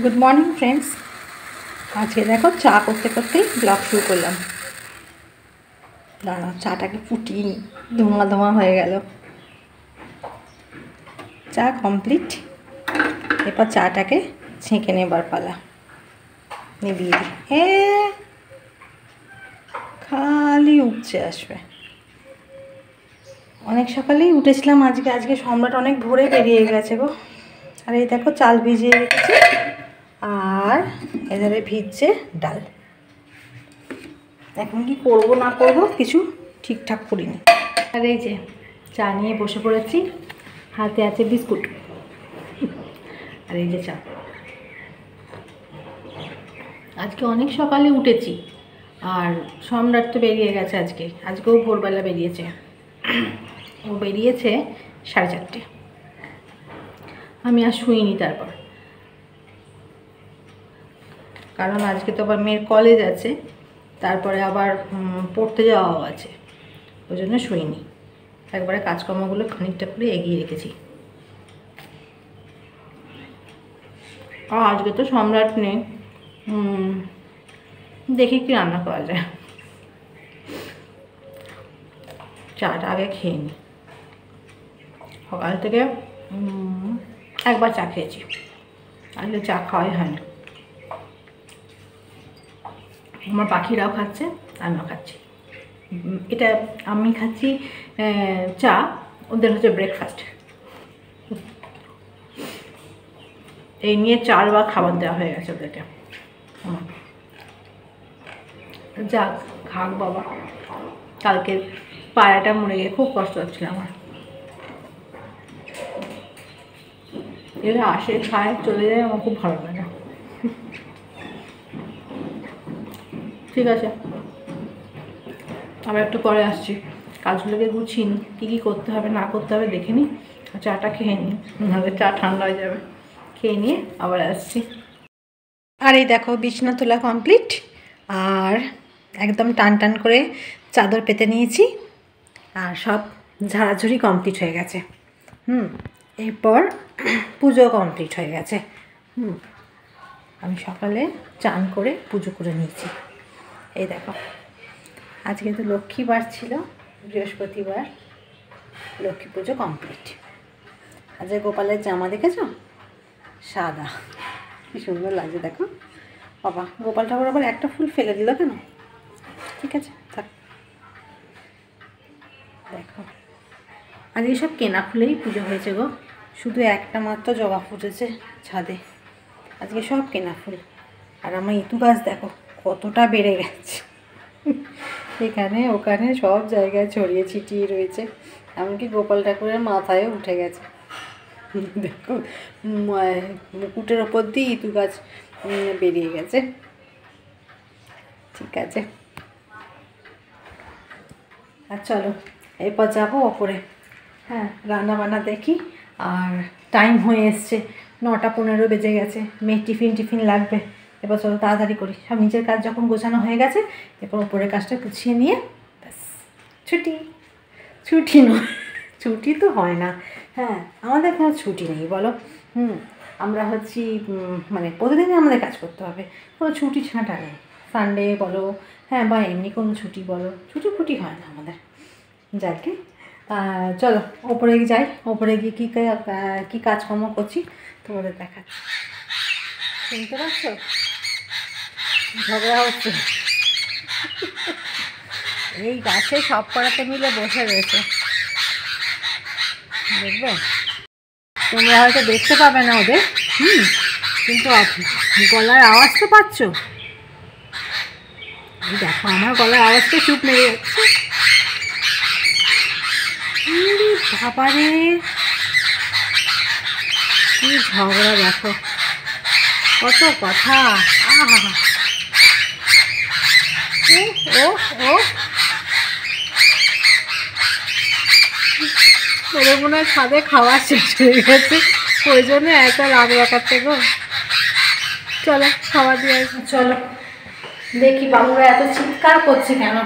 Good morning friends. আজকে দেখো চা করতে করতেই ব্লগ শুরু করলাম। দাঁড়াও, চাটাকে ফুটিয়ে নিই, ধোঁয়া ধোঁয়া হয়ে গেল। চা কমপ্লিট। এরপর চাটাকে ছেঁকে নেবার পালা। নিবিয়ে দিই। খালি উপচে আসবে। অনেক সকালেই উঠেছিলাম আজকে সম্রাট অনেক ভোরে বেরিয়ে গেছে গো। আর এই দেখো চাল ভিজিয়ে রেখেছি, আর এধারে ভিজছে ডাল। এখন কি করব না করব কিছু ঠিকঠাক করিনি। আর এই যে চা নিয়ে বসে পড়েছি, হাতে আছে বিস্কুট, আর এই যে চা। আজকে অনেক সকালে উঠেছি, আর সম্রাট তো বেরিয়ে গেছে আজকেও ভোরবেলা বেরিয়েছে। ও বেরিয়েছে 4:30। আমি আর শুইনি তারপর, কারণ আজকে তো আবার মেয়ের কলেজ আছে, তারপরে আবার পড়তে যাওয়াও আছে, ওই জন্য শুইনি। একবারে কাজকর্মগুলো খানিকটা করে এগিয়ে রেখেছি। আর আজকে তো সম্রাট নেই, দেখি কি রান্না করা যায়। চাটা আগে খেয়ে নিই। সকাল থেকে একবার চা খেয়েছি, আজকে চা খাওয়াই হয় না। আমার পাখিরাও খাচ্ছে, আমিও খাচ্ছি। এটা আমি খাচ্ছি চা, ওদের হচ্ছে ব্রেকফাস্ট। এই নিয়ে 4বার খাবার দেওয়া হয়ে গেছে ওদেরকে। যাক, খাক বাবা। কালকে পায়রাটা মরে গিয়ে খুব কষ্ট হচ্ছিল আমার। এরা আসে, খায়, চলে যায়, আমার খুব ভালো লাগে। ঠিক আছে, আবার একটু পরে আসছি। কাজগুলোকে গুছিয়ে নিই, কী কী করতে হবে না করতে হবে দেখে নিই। চাটা খেয়ে নিই, নাহলে চা ঠান্ডা হয়ে যাবে। খেয়ে নিয়ে আবার আসছি। আর এই দেখো বিছানা তোলা কমপ্লিট, আর একদম টান টান করে চাদর পেতে নিয়েছি, আর সব ঝাড়াঝুড়ি কমপ্লিট হয়ে গেছে। এরপর পুজো কমপ্লিট হয়ে গেছে। আমি সকালে চান করে পুজো করে নিয়েছি। এই দেখো, আজকে তো লক্ষ্মীবার ছিল, বৃহস্পতিবার, লক্ষ্মী পুজো কমপ্লিট। আজকে গোপালের জামা দেখেছ? সাদা, কি সুন্দর লাগছে দেখো। বাবা, গোপাল ঠাকুর আবার একটা ফুল ফেলে দিল কেন? ঠিক আছে, থাক। দেখো, আজকে সব কেনা ফুলেই পুজো হয়েছে গো, শুধু একটা মাত্র জবা ফুটেছে ছাদে। আজকে সব কেনা ফুল। আর আমার ইতু গাছ দেখো কতটা বেড়ে গেছে, এখানে ওখানে সব জায়গায় ছড়িয়ে ছিটিয়ে রয়েছে, এমনকি গোপাল ঠাকুরের মাথায়ও উঠে গেছে। দেখো, মুকুটের ওপর দিয়ে ইতু গাছ বেরিয়ে গেছে। ঠিক আছে, আর চলো এরপর যাবো ওপরে। হ্যাঁ, রান্না বান্না দেখি। আর টাইম হয়ে এসছে, 9:15 বেজে গেছে। মেয়ের টিফিন লাগবে। এবার চলো তাড়াতাড়ি করি। সব নিজের কাজ যখন গোছানো হয়ে গেছে, এরপর ওপরের কাজটা গুছিয়ে নিয়ে ব্যাস ছুটি নয়, ছুটি তো হয় না। হ্যাঁ, আমাদের কোনো ছুটি নেই বলো। আমরা হচ্ছি মানে প্রতিদিনই আমাদের কাজ করতে হবে, কোনো ছুটি ছাঁটা নেই। সানডে বলো, হ্যাঁ, বা এমনি কোনো ছুটি বলো, ছুটি হয় না আমাদের। যাকে চলো ওপরে যাই, ওপরে গিয়ে কী কাজকর্ম করছি তোমাদের দেখাচ্ছি। শুনতে পাচ্ছ ঝগড়া হচ্ছে? এই গাছে সব করাতে মিলে বসে রয়েছে, দেখবে? তোমরা হয়তো দেখতে পাবে না ওদের, কিন্তু গলার আওয়াজ তো পাচ্ছ। এই দেখো, আমার গলার আওয়াজটা চুপ মেরে যাচ্ছে। বাবারে, কি ঝগড়া দেখো, কত কথা। ওদের মনে হয় ছাদে খাওয়া শেষ হয়ে গেছে, ওই জন্য একটা রাগ দেখাচ্ছে গো। চলো খাওয়া দিয়ে আসবো। চলো দেখি বাবুরা এত চিৎকার করছে কেন।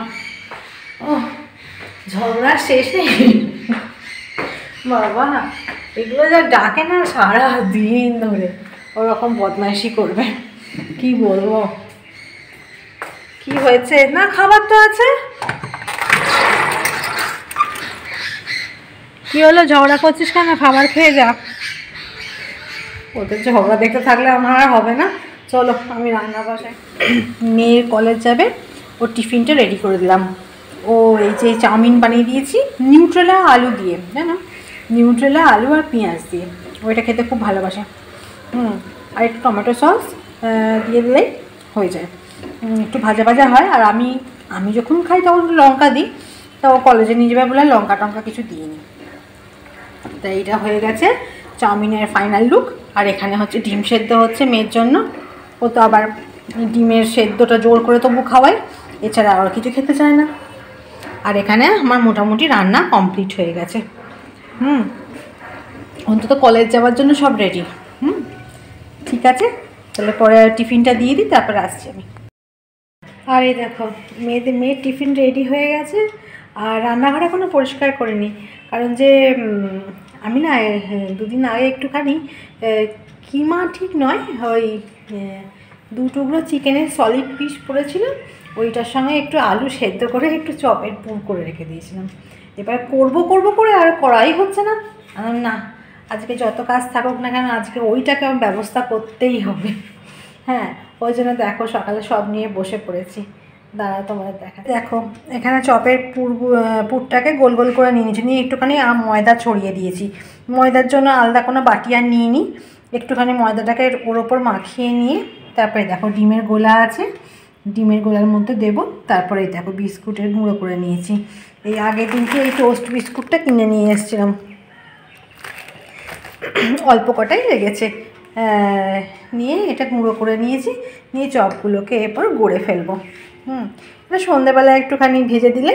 ও, ঝগড়া শেষ নেই বাবা, এগুলো যা ডাকে না সারা দিন ধরে। ওরকম বদমাইশি করবে। কি বলবো, কি হয়েছে? না খাবার তো আছে। কি হলো, ঝগড়া করছিস কেন? খাবার খেয়ে যা। ওদের ঝগড়া দেখতে থাকলে আমার আর হবে না। চলো আমি রান্না বসাই। মেয়ের কলেজ যাবে, ওর টিফিনটা রেডি করে দিলাম। ও এই যে চাউমিন বানিয়ে দিয়েছি নিউট্রেলা আলু দিয়ে, জানো, নিউট্রেলা আলু আর পেঁয়াজ দিয়ে। ওইটা খেতে খুব ভালোবাসে। আর একটু টমেটো সস দিয়ে দিলেই হয়ে যায়। একটু ভাজা ভাজা হয়। আর আমি যখন খাই তখন লঙ্কা দিই, তা ও কলেজে নিয়ে যাবে বলে লঙ্কা টঙ্কা কিছু দিইনি। তাই এটা হয়ে গেছে চাউমিনের ফাইনাল লুক। আর এখানে হচ্ছে ডিম সেদ্ধ হচ্ছে মেয়ের জন্য। ও তো আবার ডিমের সেদ্ধটা জোর করে তবু খাওয়াই, এছাড়া আর কিছু খেতে চায় না। আর এখানে আমার মোটামুটি রান্না কমপ্লিট হয়ে গেছে। অন্তত কলেজ যাওয়ার জন্য সব রেডি। ঠিক আছে, তাহলে পরে টিফিনটা দিয়ে দিই, তারপরে আসছি আমি। আর এই দেখো মেয়ের টিফিন রেডি হয়ে গেছে। আর রান্নাঘর এখনও পরিষ্কার করিনি, কারণ যে আমি না দুদিন আগে একটুখানি কিমা ঠিক নয়, ওই 2 টুকরো চিকেনের সলিড পিস পড়েছিল, ওইটার সঙ্গে একটু আলু সেদ্ধ করে একটু চপের পুর করে রেখে দিয়েছিলাম। এবার করবো করে আর করাই হচ্ছে না। না, আজকে যত কাজ থাকুক না কেন, আজকে ওইটাকে আমার ব্যবস্থা করতেই হবে। হ্যাঁ, ওই জন্য দেখো সকালে সব নিয়ে বসে পড়েছি। দাঁড়া তোমাদের দেখা। দেখো এখানে চপের পুরটাকে গোল গোল করে নিয়েছি, নিয়ে একটুখানি ময়দা ছড়িয়ে দিয়েছি। ময়দার জন্য আলাদা কোনো বাটি আর নিইনি, একটুখানি ময়দাটাকে ওর ওপর মাখিয়ে নিয়ে তারপরে দেখো ডিমের গোলা আছে, ডিমের গোলার মধ্যে দেবো। তারপরে দেখো বিস্কুটের গুঁড়ো করে নিয়েছি। এই আগের দিনকে এই টোস্ট বিস্কুটটা কিনে নিয়ে এসেছিলাম, অল্প কটাই লেগেছে। নিয়ে এটা গুঁড়ো করে নিয়েছি, নিয়ে চপগুলোকে এরপর গড়ে ফেলবো। এটা সন্ধ্যেবেলা একটুখানি ভেজে দিলে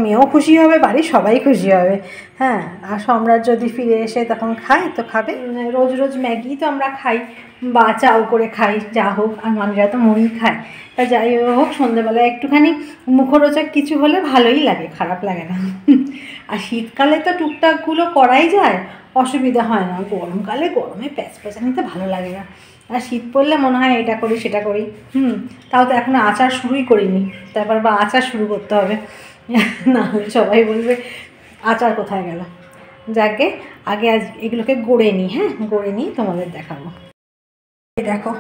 মেয়েও খুশি হবে, বাড়ির সবাই খুশি হবে। হ্যাঁ, আর সম্রাট যদি ফিরে এসে তখন খায় তো খাবে। রোজ রোজ ম্যাগি তো আমরা খাই বা চাও করে খাই, যা হোক, আর মানুষরা তো মুড়ি খায়। তা যাই হোক, সন্ধ্যেবেলায় একটুখানি মুখরোচক কিছু হলে ভালোই লাগে, খারাপ লাগে না। আর শীতকালে তো টুকটাকগুলো করাই যায়, অসুবিধা হয় না। গরমকালে গরমে প্যাঁচানিতে ভালো লাগে না। আর শীত পড়লে মনে হয় এটা করি সেটা করি। তাও তো এখনও আচার শুরুই করিনি, তারপর বা আচার শুরু করতে হবে, না হলে সবাই বলবে আচার কোথায় গেল। যাকে আগে আজ এগুলোকে গড়ে নিই। হ্যাঁ, গড়ে নিই, তোমাদের দেখাবো। দেখো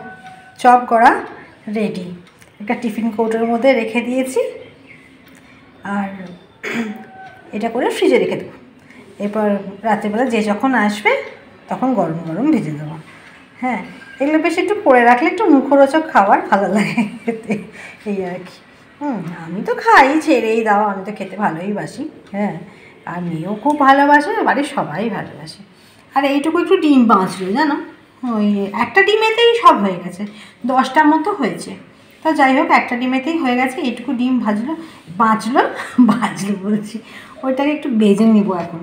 চপ গড়া রেডি, একটা টিফিন কৌটোর মধ্যে রেখে দিয়েছি। আর এটা করে ফ্রিজে রেখে দেবো। এরপর রাত্রিবেলা যে যখন আসবে তখন গরম গরম ভেজে দেবো। হ্যাঁ, এগুলো বেশ একটু করে রাখলে একটু মুখরোচক খাবার ভালো লাগে খেতে, এই আর কি। আমি তো খাই, ছেড়েই দাও, আমি তো খেতে ভালোই বাসি। হ্যাঁ, আর মেয়েও খুব ভালোবাসে, বাড়ির সবাই ভালোবাসে। আর এইটুকু একটু ডিম বাঁচলো, জানো, ওই একটা ডিমেতেই সব হয়ে গেছে, 10টার মতো হয়েছে। তা যাই হোক, একটা ডিমেতেই হয়ে গেছে। এইটুকু ডিম বাঁচলো বলছি, ওইটাকে একটু ভেজে নিব এখন।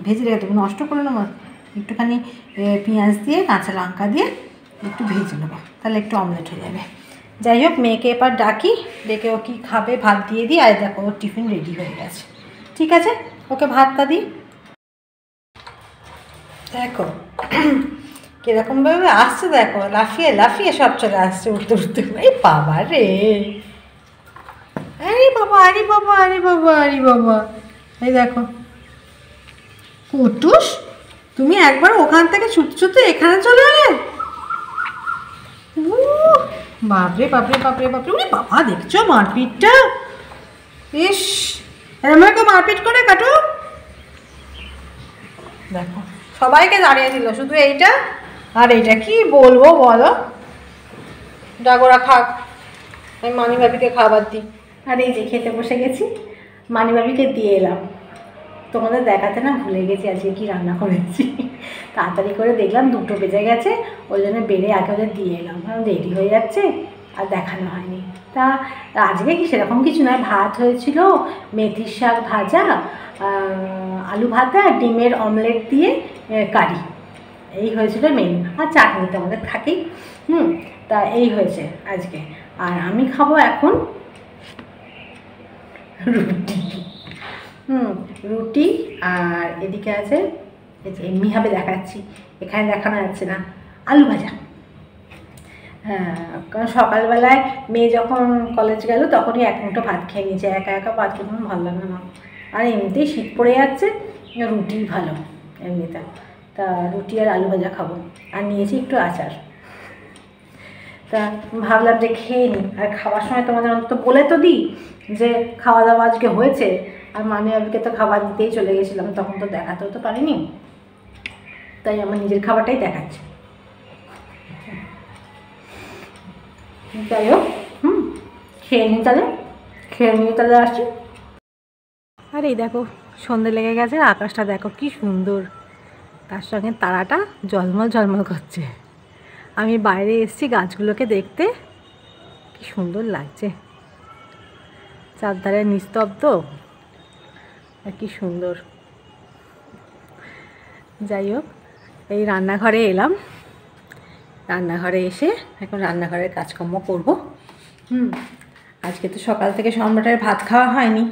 ভেজে রেখে দেবো, নষ্ট করে নেবো। একটুখানি পেঁয়াজ দিয়ে কাঁচা লঙ্কা দিয়ে একটু ভেজে নেবো, তাহলে একটু অমলেট হয়ে যাবে। যাই হোক, মেয়েকে এবার ডাকি, ডেকে ও কি খাবে ভাত দিয়ে দিই। আর দেখো ওর টিফিন রেডি হয়ে গেছে। ঠিক আছে, ওকে ভাতটা দিই। দেখো কীরকমভাবে আসছে, দেখো লাফিয়ে লাফিয়ে সব চলে আসছে, উঠতে। এই বাবা রে, আরে বাবা, আরে বাবা, আরে বাবা, আরে বাবা, এই দেখো কুটুস, তুমি একবার ওখান থেকে ছুটতে এখানে চলে এলে। বাপরে বাপরে বাপরে বাপরে, ওরে বাবা, দেখছো মারপিটটা? ইস, এরকম কেউ মারপিট করে কাটো? দেখো সবাইকে দাঁড়িয়ে দিল, শুধু এইটা আর এইটা। কি বলবো বলো, ডাগোরা খাক, আমি মানিবাবিকে খাবার দিই। আর এই যে খেতে বসে গেছি, মানিবাবিকে দিয়ে এলাম। তোমাদের দেখাতে না ভুলে গেছি আজকে কি রান্না করেছি। তাড়াতাড়ি করে দেখলাম 2টো বেজে গেছে, ওই জন্য বেড়ে আগে ওদের দিয়ে এলাম, কারণ দেরি হয়ে যাচ্ছে আর দেখানো হয়নি। তা আজকে কি সেরকম কিছু নয়, ভাত হয়েছিল, মেথির শাক ভাজা, আলু ভাজা, ডিমের অমলেট দিয়ে কারি, এই হয়েছিল মেনু। আর চাটনি তো আমাদের থাকেই। তা এই হয়েছে আজকে। আর আমি খাবো এখন রুটি। রুটি, আর এদিকে আছে এই যে এমনিভাবে দেখাচ্ছি, এখানে দেখানো যাচ্ছে না। আলু ভাজা। হ্যাঁ, কারণ সকালবেলায় মেয়ে যখন কলেজ গেল তখনই এক মুঠো ভাত খেয়ে নিয়েছে, একা একা ভাত খেতে ভালো লাগে না। আর এমনিতেই শীত পড়ে যাচ্ছে, রুটি ভালো এমনিতে। তা রুটি আর আলু ভাজা খাবো, আর নিয়েছি একটু আচার। তা ভাবলাম যে খেয়ে নিই, আর খাওয়ার সময় তোমাদের অন্তত বলে তো দিই যে খাওয়া দাওয়া আজকে হয়েছে। আর আজকে তো খাবার দিতেই চলে গেছিলাম, তখন তো দেখাতেও তো পারিনি, তাই আমার নিজের খাবারটাই দেখাচ্ছে। যাই হোক, খেয়ে নিই তাহলে আসছি। আর এই দেখো সন্ধে লেগে গেছে, আকাশটা দেখো কি সুন্দর, তার সঙ্গে তারাটা ঝলমল ঝলমল করছে। আমি বাইরে এসেছি গাছগুলোকে দেখতে, কি সুন্দর লাগছে, চারধারে নিস্তব্ধ আর কি সুন্দর। যাই হোক, এই রান্নাঘরে এলাম, রান্নাঘরে এসে এখন রান্নাঘরের কাজকর্ম করব। আজকে তো সকাল থেকে সম্রাটের ভাত খাওয়া হয়নি,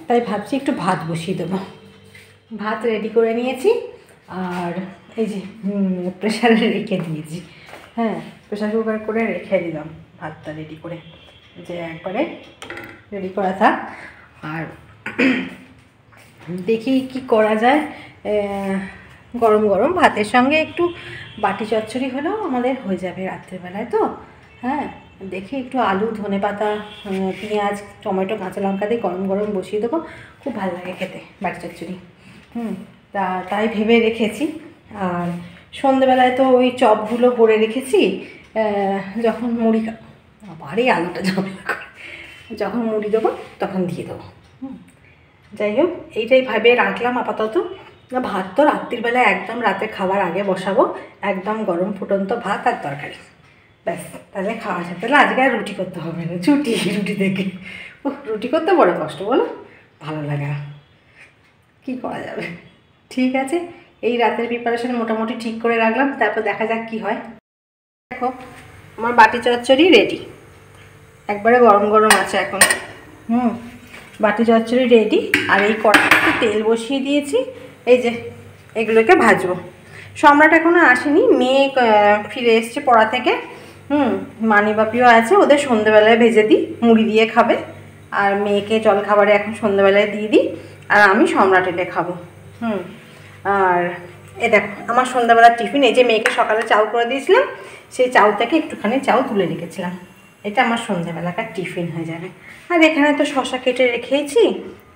তাই ভাবছি একটু ভাত বসিয়ে দেবো। ভাত রেডি করে নিয়েছি, আর এই যে প্রেশারে রেখে দিয়েছি। হ্যাঁ, প্রেশার কুকার করে রেখে দিলাম ভাতটা রেডি করে, যে একবারে রেডি করা থাক। আর দেখি কি করা যায়, গরম গরম ভাতের সঙ্গে একটু বাটি চচ্চড়ি হলেও আমাদের হয়ে যাবে রাত্রেবেলায় তো। হ্যাঁ, দেখি একটু আলু, ধনেপাতা, পেঁয়াজ, টমেটো, কাঁচা লঙ্কা দিয়ে গরম গরম বসিয়ে দেবো, খুব ভালো লাগে খেতে বাটি চচ্চড়ি। তাই ভেবে রেখেছি। আর সন্ধেবেলায় তো ওই চপগুলো করে রেখেছি, যখন মুড়ি আবারই আলুটা ঝামেলা করে, যখন মুড়ি দেবো তখন দিয়ে দেবো। যাই হোক, এইটাই ভাবে রাখলাম আপাতত। না, ভাত তো রাত্রিবেলায় একদম রাতে খাবার আগে বসাবো, একদম গরম ফুটন্ত ভাত আর তরকারি, ব্যাস, তাহলে খাওয়া যাবে। তাহলে আজকে আর রুটি করতে হবে না, রুটি থেকে রুটি করতে বড় কষ্ট, বলো, ভালো লাগে না, কী করা যাবে। ঠিক আছে, এই রাতের প্রিপারেশন মোটামুটি ঠিক করে রাখলাম, তারপর দেখা যাক কি হয়। দেখো আমার বাটি চচ্চড়ি রেডি, একবারে গরম গরম আছে এখন। বাটি চচ্চড়ি রেডি। আর এই কড়াইতে তেল বসিয়ে দিয়েছি, এই যে এগুলোকে ভাজবো। সম্রাট এখনও আসেনি, মেয়ে ফিরে এসছে পড়া থেকে। মানি বাপিও আছে, ওদের সন্ধ্যেবেলায় ভেজে দিই, মুড়ি দিয়ে খাবে। আর মেয়েকে জলখাবারে এখন সন্ধ্যেবেলায় দিয়ে দিই, আর আমি সম্রাট এলে খাবো। আর এ দেখো আমার সন্ধ্যাবেলার টিফিন, এই যে মেয়েকে সকালে চাউ করে দিয়েছিলাম, সেই চাউ থেকে একটুখানি চাউ তুলে রেখেছিলাম, এটা আমার সন্ধ্যাবেলাকার টিফিন হয়ে যাবে। আর এখানে তো শশা কেটে রেখেইছি,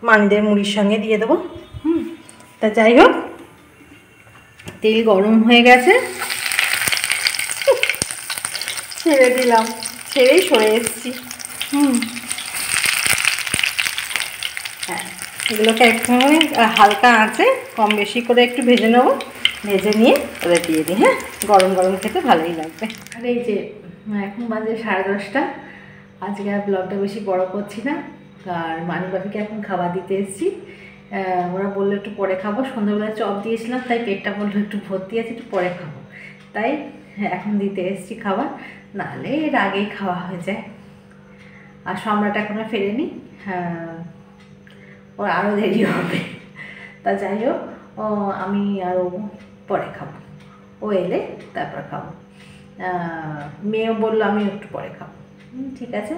মানিদের মুড়ির সঙ্গে দিয়ে দেবো। তা যাই হোক, তেল গরম হয়ে গেছে, ছেড়ে দিলাম, ছেড়েই সরে এসেছি। হ্যাঁ, এগুলোকে একটুখানি হালকা আঁচে কম বেশি করে একটু ভেজে নেবো, ভেজে নিয়ে ওদের দিয়ে দিই। হ্যাঁ, গরম গরম খেতে ভালোই লাগবে। আর এই যে এখন বাজে 10:30, আজকে আর ব্লগটা বেশি বড় করছি না। আর মানি বাপিকে এখন খাবার দিতে এসেছি, ওরা বললো একটু পরে খাবো, সন্ধ্যাবেলায় চপ দিয়েছিলাম, তাই পেটটা বললো একটু ভর্তি আছে, একটু পরে খাবো, তাই এখন দিতে এসেছি খাবার, নাহলে এর আগেই খাওয়া হয়ে যায়। আর সম্রাট এখনও ফেরেনি, ওর আরও দেরি হবে। তা যাই হোক, আমি আরও পরে খাবো, ও এলে তারপর খাবো। মেয়েও বললো আমি একটু পরে খাবো। ঠিক আছে,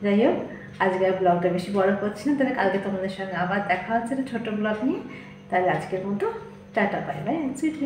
যাই হোক, আজকে আর ব্লগটা বেশি বড় করছি না, তাহলে কালকে তোমাদের সঙ্গে আবার দেখা হচ্ছে একটা ছোটো ব্লগ নিয়ে। তাহলে আজকের মতো টাটা, বাই বাই, সুইট।